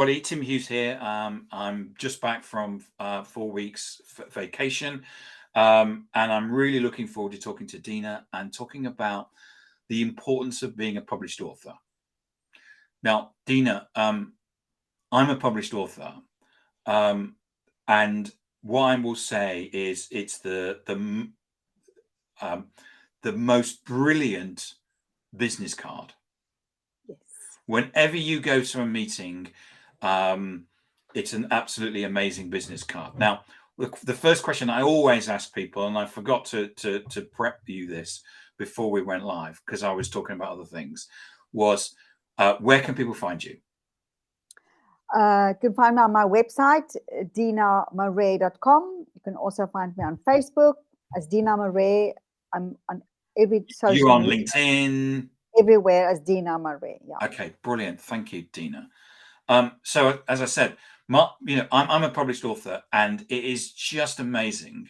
Buddy, Tim Hughes here. I'm just back from 4 weeks vacation, and I'm really looking forward to talking to Dina and talking about the importance of being a published author. Now, Dina, I'm a published author, and what I will say is it's the most brilliant business card. Yes. Whenever you go to a meeting, it's an absolutely amazing business card. Now, the first question I always ask people, and I forgot to prep you this before we went live because I was talking about other things, was where can people find you? You can find me on my website, dinamarais.com. You can also find me on Facebook as Dina Marais. I'm on every social You're on media, LinkedIn. everywhere as Dina Marais. Yeah. Okay, brilliant. Thank you, Dina. So as I said, I'm a published author, and it is just amazing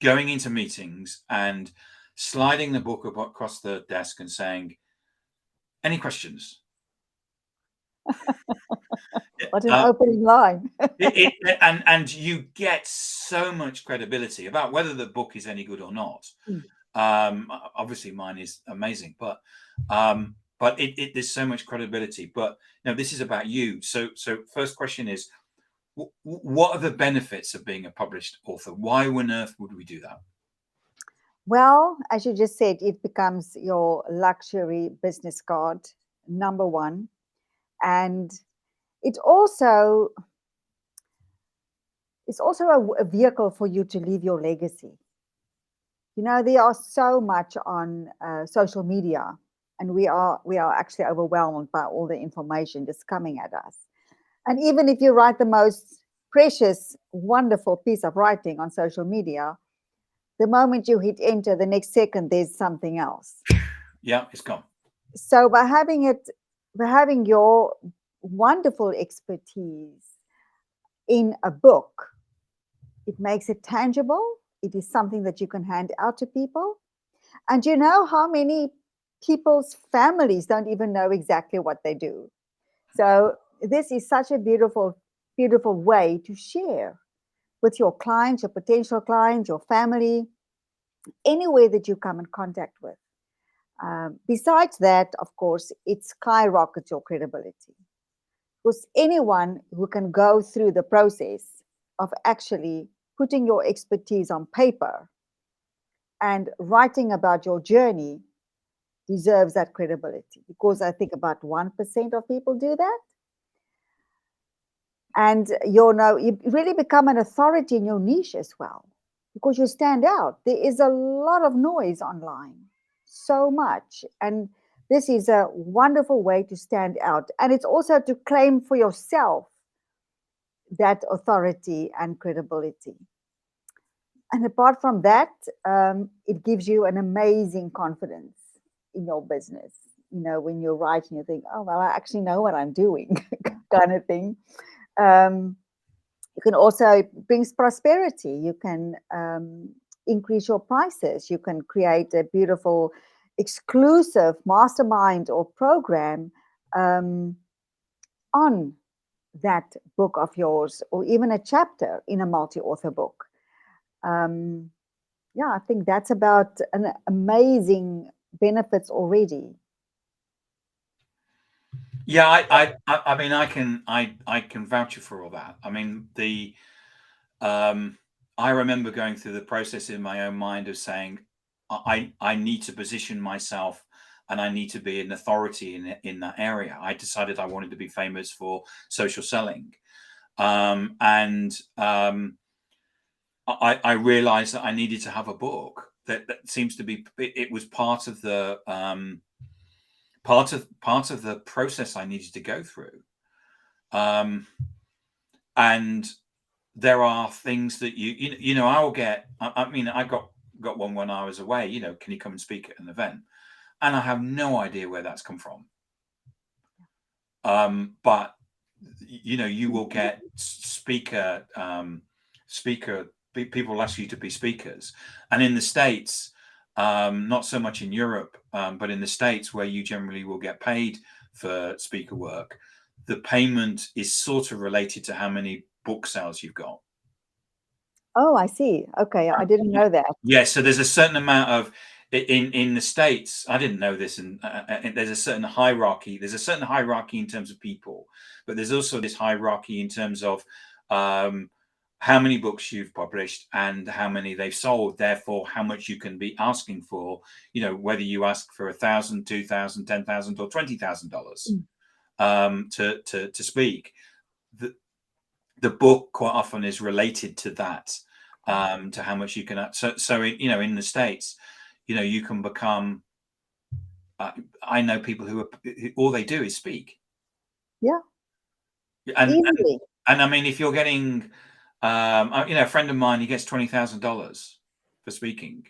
going into meetings and sliding the book across the desk and saying, "Any questions?" What an opening line. And you get so much credibility about whether the book is any good or not. Obviously, mine is amazing, but there's so much credibility. But this is about you. So first question is, what are the benefits of being a published author? Why on earth would we do that? Well, as you just said, it becomes your luxury business card, number one. And it's also a vehicle for you to leave your legacy. There are so much on social media, and we are actually overwhelmed by all the information just coming at us. And even if you write the most precious, wonderful piece of writing on social media, the moment you hit enter, the next second there's something else. Yeah, it's gone. So by having your wonderful expertise in a book, it makes it tangible. It is something that you can hand out to people. And you know how many people's families don't even know exactly what they do. So this is such a beautiful, beautiful way to share with your clients, your potential clients, your family, anywhere that you come in contact with. Besides that, of course, it skyrockets your credibility. Because anyone who can go through the process of actually putting your expertise on paper and writing about your journey deserves that credibility, because I think about 1% of people do that. And you really become an authority in your niche as well, because you stand out. There is a lot of noise online, so much. And this is a wonderful way to stand out. And it's also to claim for yourself that authority and credibility. And apart from that, it gives you an amazing confidence in your business. When you're writing, you think, oh, well, I actually know what I'm doing, kind of thing. You can also brings prosperity. You can increase your prices. You can create a beautiful, exclusive mastermind or program on that book of yours, or even a chapter in a multi-author book. I think that's about an amazing benefits already. Yeah, I mean, I can vouch for all that. I mean, I remember going through the process in my own mind of saying, I need to position myself, and I need to be an authority in that area. I decided I wanted to be famous for social selling, and I realized that I needed to have a book that seems to be. It was part of the part of the process I needed to go through, and there are things that I will get. I mean, I got one when I was away. Can you come and speak at an event? And I have no idea where that's come from. But you will get people ask you to be speakers, and in the States, not so much in Europe, but in the States, where you generally will get paid for speaker work, the payment is sort of related to how many book sales you've got. Oh, I see. Okay, I didn't know that. Yeah, so there's a certain amount of in the States. I didn't know this, and there's a certain hierarchy. There's a certain hierarchy in terms of people, but there's also this hierarchy in terms of how many books you've published and how many they've sold. Therefore, how much you can be asking for. You know, whether you ask for $1,000, $2,000, $10,000, or $20,000 to speak. The book quite often is related to that, to how much you can. So you know, in the States, you know, you can become. I know people who all they do is speak. Yeah, and and, easily. and I mean, if you're getting, you know, a friend of mine, he gets $20,000 for speaking,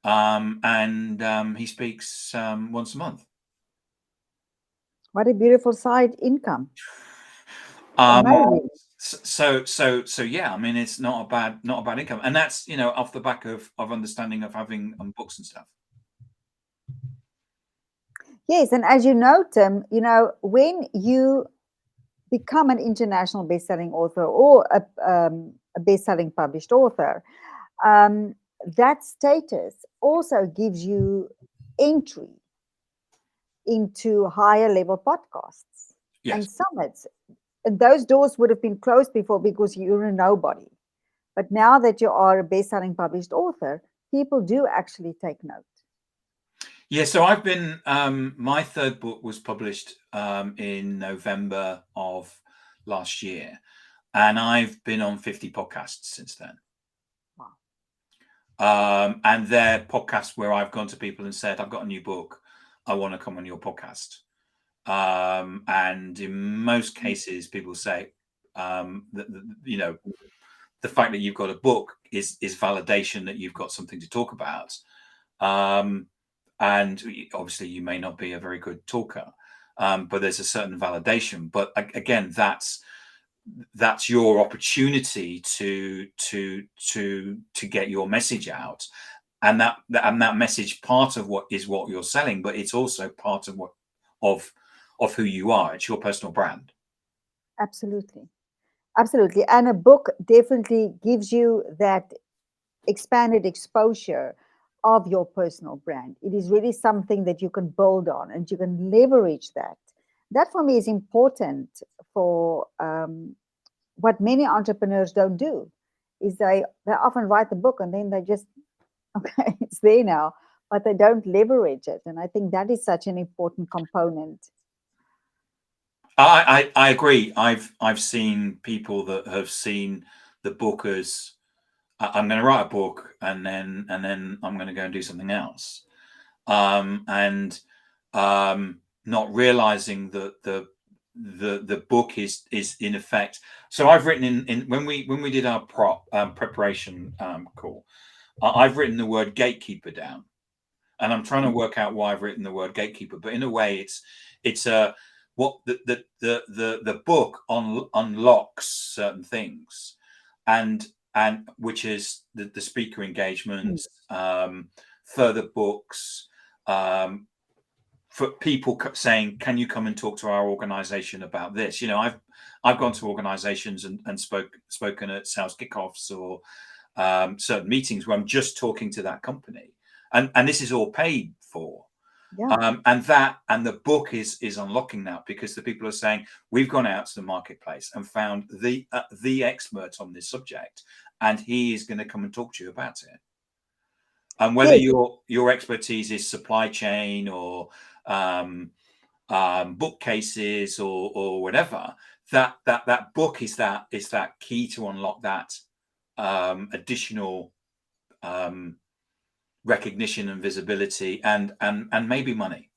and he speaks once a month. What a beautiful side income. Um, Amazing. so yeah, I mean, it's not a bad income, and that's, you know, off the back of understanding of having books and stuff. Yes, and as you know, Tim, you know, when you become an international best-selling author or a best-selling published author, um, that status also gives you entry into higher level podcasts and Yes. summits. And those doors would have been closed before because you're a nobody. But now that you are a best-selling published author, people do actually take note. Yeah, so I've been my third book was published in November of last year, and I've been on 50 podcasts since then. Wow. And they're podcasts where I've gone to people and said, I've got a new book, I want to come on your podcast. And in most cases, people say that, you know, the fact that you've got a book is validation that you've got something to talk about. And obviously, you may not be a very good talker, but there's a certain validation. But again, that's your opportunity to get your message out, and that message, part of what you're selling, but it's also part of of who you are. It's your personal brand. Absolutely. Absolutely. And a book definitely gives you that expanded exposure of your personal brand. It is really something that you can build on and you can leverage that. That for me is important for what many entrepreneurs don't do is they often write the book and then they just okay, it's there now, but they don't leverage it. And I think that is such an important component. I agree. I've seen people that have seen the book as I'm going to write a book and then I'm going to go and do something else, and not realizing that the book is in effect. So I've written in when we did our preparation call, I've written the word gatekeeper down, and I'm trying to work out why I've written the word gatekeeper. But in a way, it's a what the book unlocks certain things, and which is the speaker Mm. engagements, further books, for people saying, "Can you come and talk to our organization about this?" You know, I've gone to organizations and spoken at sales kickoffs or certain meetings where I'm just talking to that company, and this is all paid for. Yeah. And the book is unlocking that, because the people are saying, we've gone out to the marketplace and found the expert on this subject, and he is going to come and talk to you about it. And whether Yes. your expertise is supply chain or bookcases or whatever, that book is that key to unlock that additional recognition and visibility and maybe money.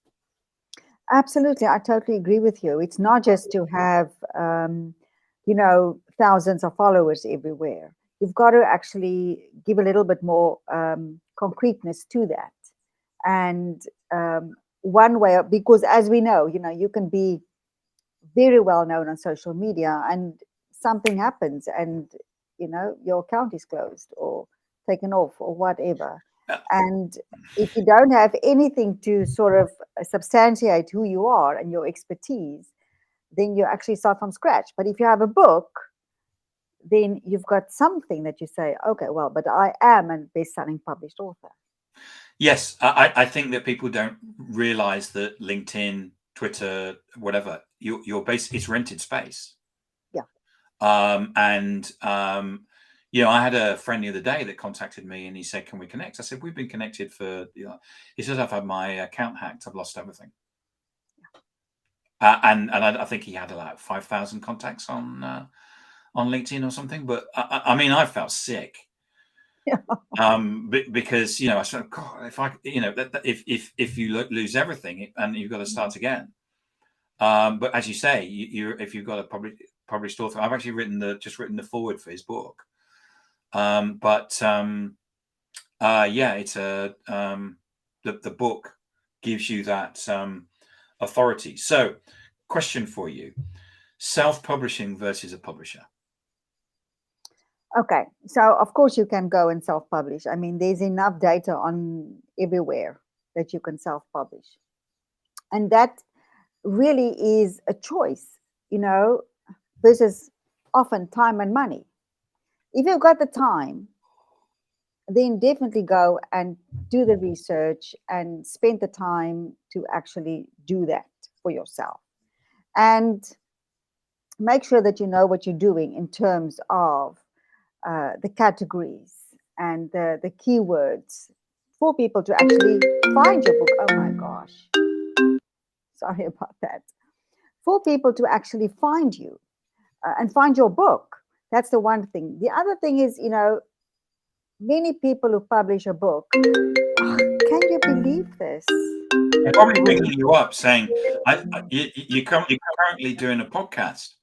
Absolutely, I totally agree with you. It's not just to have, you know, thousands of followers everywhere. You've got to actually give a little bit more concreteness to that. And one way, because as we know, you know, you can be very well known on social media, and something happens, and you know, your account is closed or taken off or whatever. Uh, And if you don't have anything to sort of substantiate who you are and your expertise, then you actually start from scratch. But if you have a book, then you've got something that you say, okay, well, but I am a best-selling published author. Yes, I think that people don't realize that LinkedIn, Twitter, whatever, your base, it's rented space. Yeah. And I had a friend the other day that contacted me and he said, "Can we connect?" I said, "We've been connected for," he says, "I've had my account hacked. I've lost everything." And I think he had like 5,000 contacts on LinkedIn or something. But I mean, I felt sick. Because I said, God, if I, if you lose everything and you've got to start again. But as you say, if you've got a published author, I've actually written the forward for his book. It's the book gives you that authority. So, question for you: self-publishing versus a publisher. Okay, so of course you can go and self-publish. I mean, there's enough data on everywhere that you can self-publish. And that really is a choice, versus often time and money. If you've got the time, then definitely go and do the research and spend the time to actually do that for yourself. And make sure that you know what you're doing in terms of the categories and the keywords for people to actually find your book. Oh my gosh. Sorry about that. For people to actually find you and find your book. That's the one thing. The other thing is, many people who publish a book, can you believe this? They're probably ringing you up saying, you're currently doing a podcast.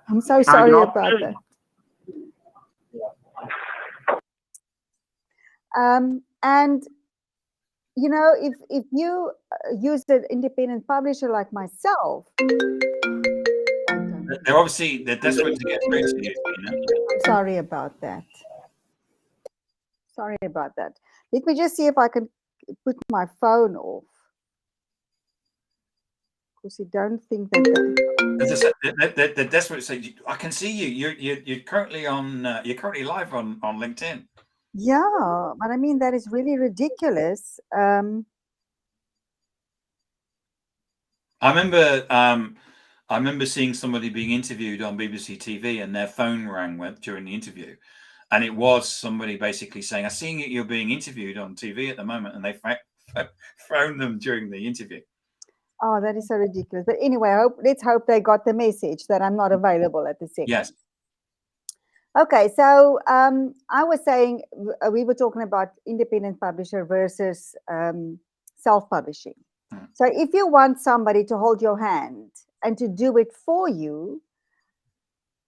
I'm so sorry about that. And if you use an independent publisher like myself, They're desperate to get through to you. I'm sorry about that. Sorry about that. Let me just see if I can put my phone off. Because you don't think that they're desperate to say, "I can see you. You're currently on. You're currently live on LinkedIn." Yeah, but I mean that is really ridiculous. I remember seeing somebody being interviewed on BBC TV, and their phone rang during the interview, and it was somebody basically saying, "I'm seeing you're being interviewed on TV at the moment," and they phoned them during the interview. Oh, that is so ridiculous. But anyway, let's hope they got the message that I'm not available at the second. Yes. Okay, so I was saying we were talking about independent publisher versus self-publishing. So if you want somebody to hold your hand and to do it for you,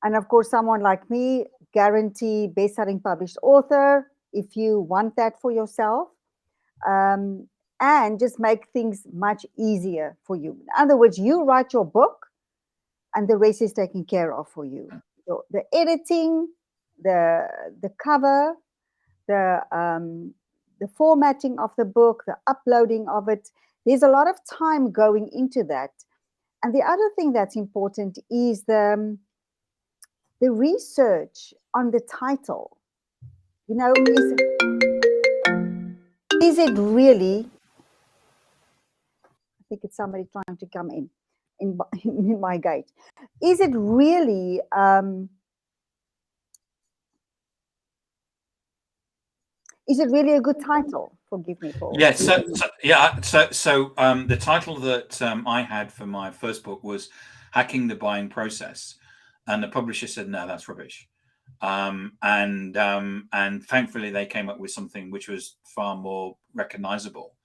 and of course, someone like me, guarantee best-selling published author, if you want that for yourself, and just make things much easier for you. In other words, you write your book and the rest is taken care of for you. So the editing, the cover, the formatting of the book, the uploading of it, there's a lot of time going into that. And the other thing that's important is the research on the title. Is it really, I think it's somebody trying to come in my gate. Is it really a good title? Forgive me for. Yeah. So the title that I had for my first book was "Hacking the Buying Process," and the publisher said, "No, that's rubbish." And thankfully they came up with something which was far more recognizable.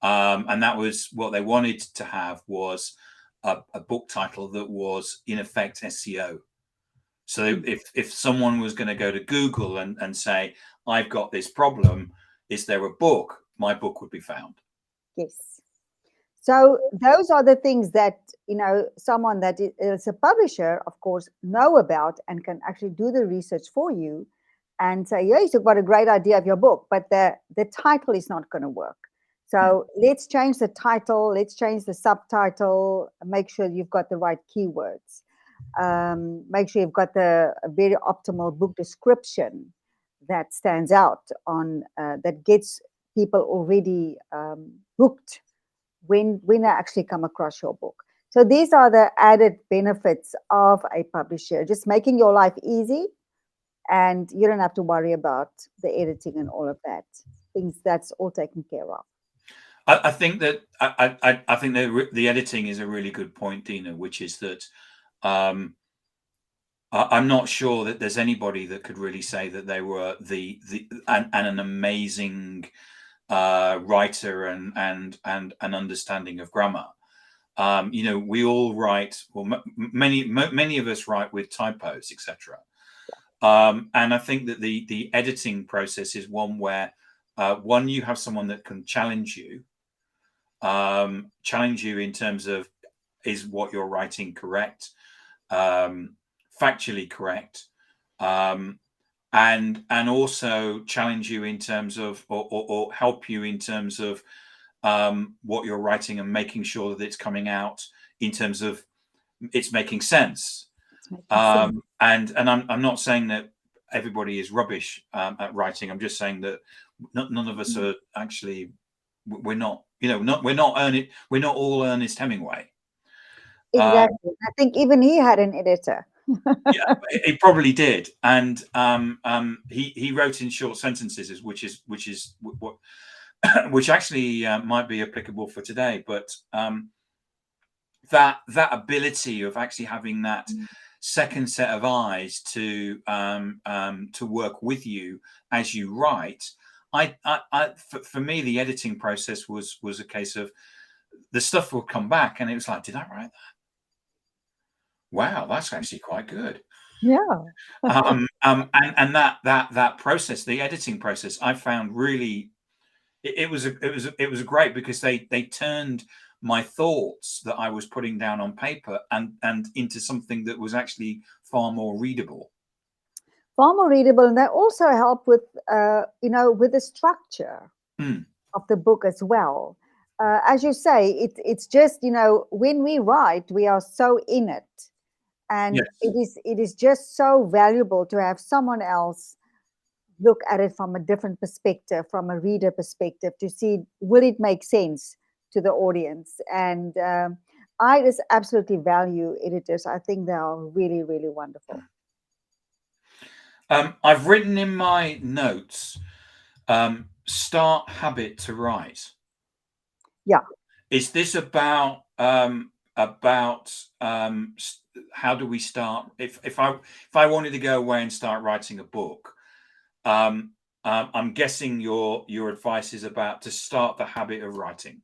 And that was what they wanted to have, was a book title that was in effect SEO. So if someone was going to go to Google and say, "I've got this problem, is there a book?" my book would be found. Yes. So those are the things that, someone that is a publisher, of course, know about and can actually do the research for you and say, yes, you've got a great idea of your book, but the title is not going to work. So let's change the title, let's change the subtitle, make sure you've got the right keywords. Make sure you've got a very optimal book description that stands out on that gets people already hooked when they actually come across your book. So these are the added benefits of a publisher, just making your life easy, and you don't have to worry about the editing and all of that. Things that's all taken care of. I think that I think that the editing is a really good point, Dina, which is that I'm not sure that there's anybody that could really say that they were an amazing writer and an understanding of grammar. We all write, well, many of us write with typos, etc. And I think that the editing process is one where one, you have someone that can challenge you in terms of, is what you're writing correct, factually correct, and also challenge you in terms of, or help you in terms of what you're writing, and making sure that it's coming out in terms of it's making sense. It's making sense. And I'm not saying that everybody is rubbish at writing. I'm just saying that none of us are actually, we're not, we're not all Ernest Hemingway. Exactly. I think even he had an editor. Yeah, he probably did, and he wrote in short sentences, which is what which actually might be applicable for today. But that ability of actually having that second set of eyes to work with you as you write. For me, the editing process was a case of the stuff would come back, and it was like, did I write that? Wow, that's actually quite good. Yeah. And that process, the editing process, I found really, it was great, because they turned my thoughts that I was putting down on paper and into something that was actually far more readable. Far more readable, and they also help with with the structure of the book as well. As you say, it's just when we write, we are so in it, and Yes. it is just so valuable to have someone else look at it from a different perspective, from a reader perspective, to see will it make sense to the audience. And I just absolutely value editors. I think they are really, really wonderful. I've written in my notes, start habit to write. Yeah. Is this about how do we start? If I wanted to go away and start writing a book, I'm guessing your advice is about to start the habit of writing.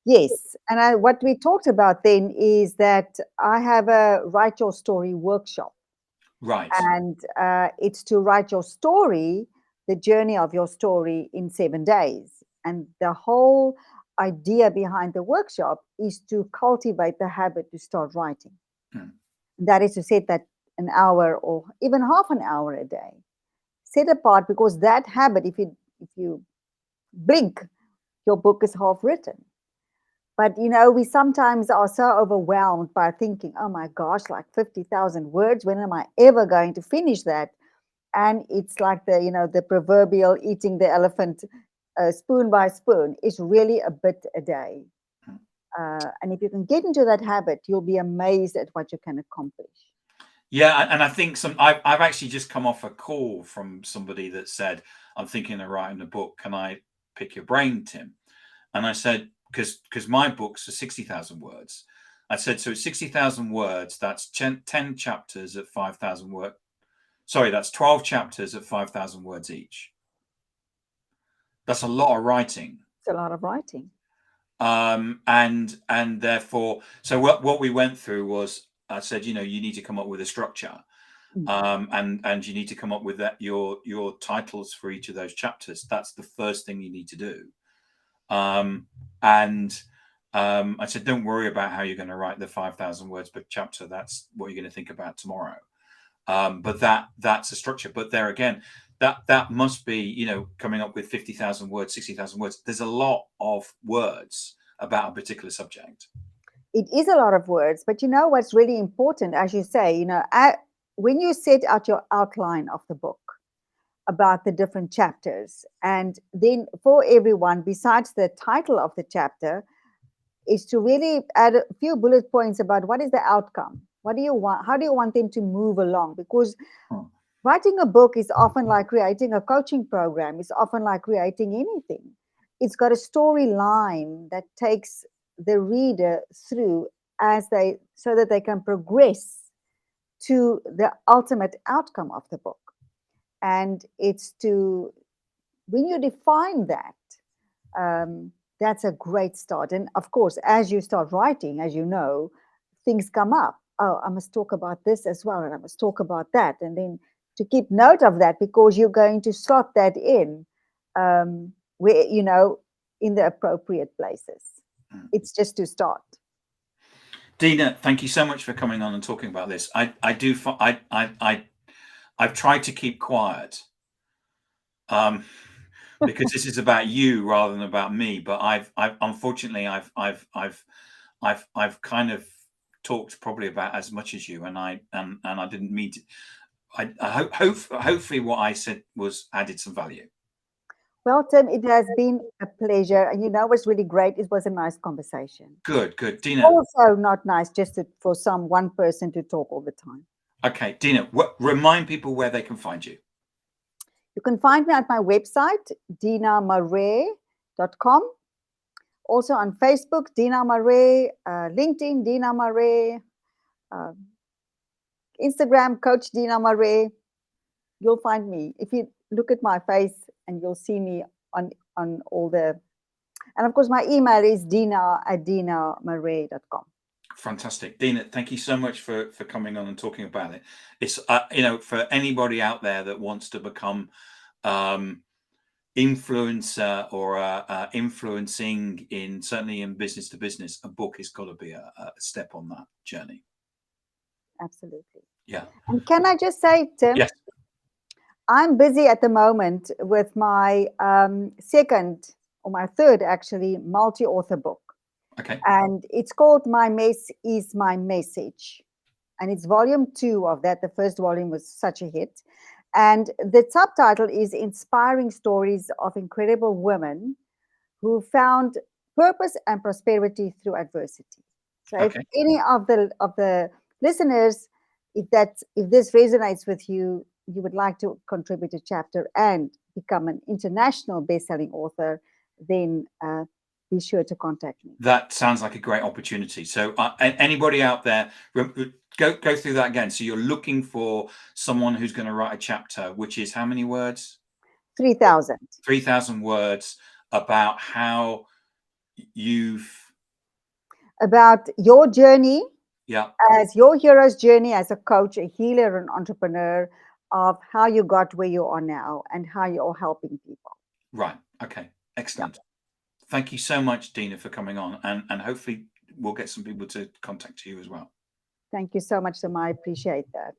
Yes. And what we talked about then is that I have a write your story workshop. Right. And it's to write your story, the journey of your story in 7 days. And the whole idea behind the workshop is to cultivate the habit to start writing. That is to set that an hour or even half an hour a day. Set apart, because that habit, if you blink, your book is half written. But we sometimes are so overwhelmed by thinking, oh my gosh, like 50,000 words, when am I ever going to finish that? And it's like the proverbial eating the elephant spoon by spoon. It's really a bit a day. And if you can get into that habit, you'll be amazed at what you can accomplish. Yeah, and I think I've actually just come off a call from somebody that said, I'm thinking of writing a book. Can I pick your brain, Tim? And I said, because my books are 60,000 words. I said, so it's 60,000 words. That's 10 chapters at 5,000 words. Sorry, that's 12 chapters at 5,000 words each. That's a lot of writing. It's a lot of writing. And therefore, so what we went through was, I said, you need to come up with a structure, and you need to come up with your titles for each of those chapters. That's the first thing you need to do. And I said, don't worry about how you're going to write the 5,000 words per chapter. That's what you're going to think about tomorrow. But that's a structure. But there again, that must be, you know, coming up with 50,000 words, 60,000 words. There's a lot of words about a particular subject. It is a lot of words, but you know what's really important, as you say, when you set out your outline of the book about the different chapters, and then for everyone, besides the title of the chapter, is to really add a few bullet points about what is the outcome. What do you want? How do you want them to move along? Because Hmm. writing a book is often like creating a coaching program, it's often like creating anything. It's got a storyline that takes the reader through as they so that they can progress to the ultimate outcome of the book. And it's to when you define that, um, that's a great start. And of course, as you start writing, as you know, things come up. Oh, I must talk about this as well, and I must talk about that. And then to keep note of that because you're going to slot that in where, in the appropriate places. It's just to start. Dina, thank you so much for coming on and talking about this. I've tried to keep quiet, because this is about you rather than about me. But I've unfortunately, I've kind of talked probably about as much as you, and I didn't mean to. I hopefully what I said was added some value. Well, Tim, it has been a pleasure. And what's really great? It was a nice conversation. Good, Dina. Also, not nice just for some one person to talk all the time. Okay, Dina, remind people where they can find you. You can find me at my website, dinamarais.com. Also on Facebook, Dina Marais, LinkedIn, Dina Marais, uh, Instagram, Coach Dina Marais. You'll find me. If you look at my face, and you'll see me on all the. And of course, my email is dina@dinamarais.com. Fantastic. Dina, thank you so much for coming on and talking about it. It's, for anybody out there that wants to become influencer or influencing certainly in business to business, a book has got to be a step on that journey. Absolutely. Yeah. And can I just say, Tim? Yes. I'm busy at the moment with my second or my third, actually, multi-author book. Okay. And it's called My Mess is My Message. And it's volume 2 of that. The first volume was such a hit. And the subtitle is Inspiring Stories of Incredible Women Who Found Purpose and Prosperity Through Adversity. So if Okay. any of the listeners, if this resonates with you, you would like to contribute a chapter and become an international best-selling author, then be sure to contact me. That sounds like a great opportunity. So anybody out there, go through that again. So you're looking for someone who's going to write a chapter, which is how many words? 3,000. 3,000 words about how about your journey. Yeah. As your hero's journey as a coach, a healer, an entrepreneur, of how you got where you are now and how you're helping people. Right. Okay. Excellent. Yeah. Thank you so much, Dina, for coming on, and hopefully we'll get some people to contact you as well. Thank you so much, Sam. I appreciate that.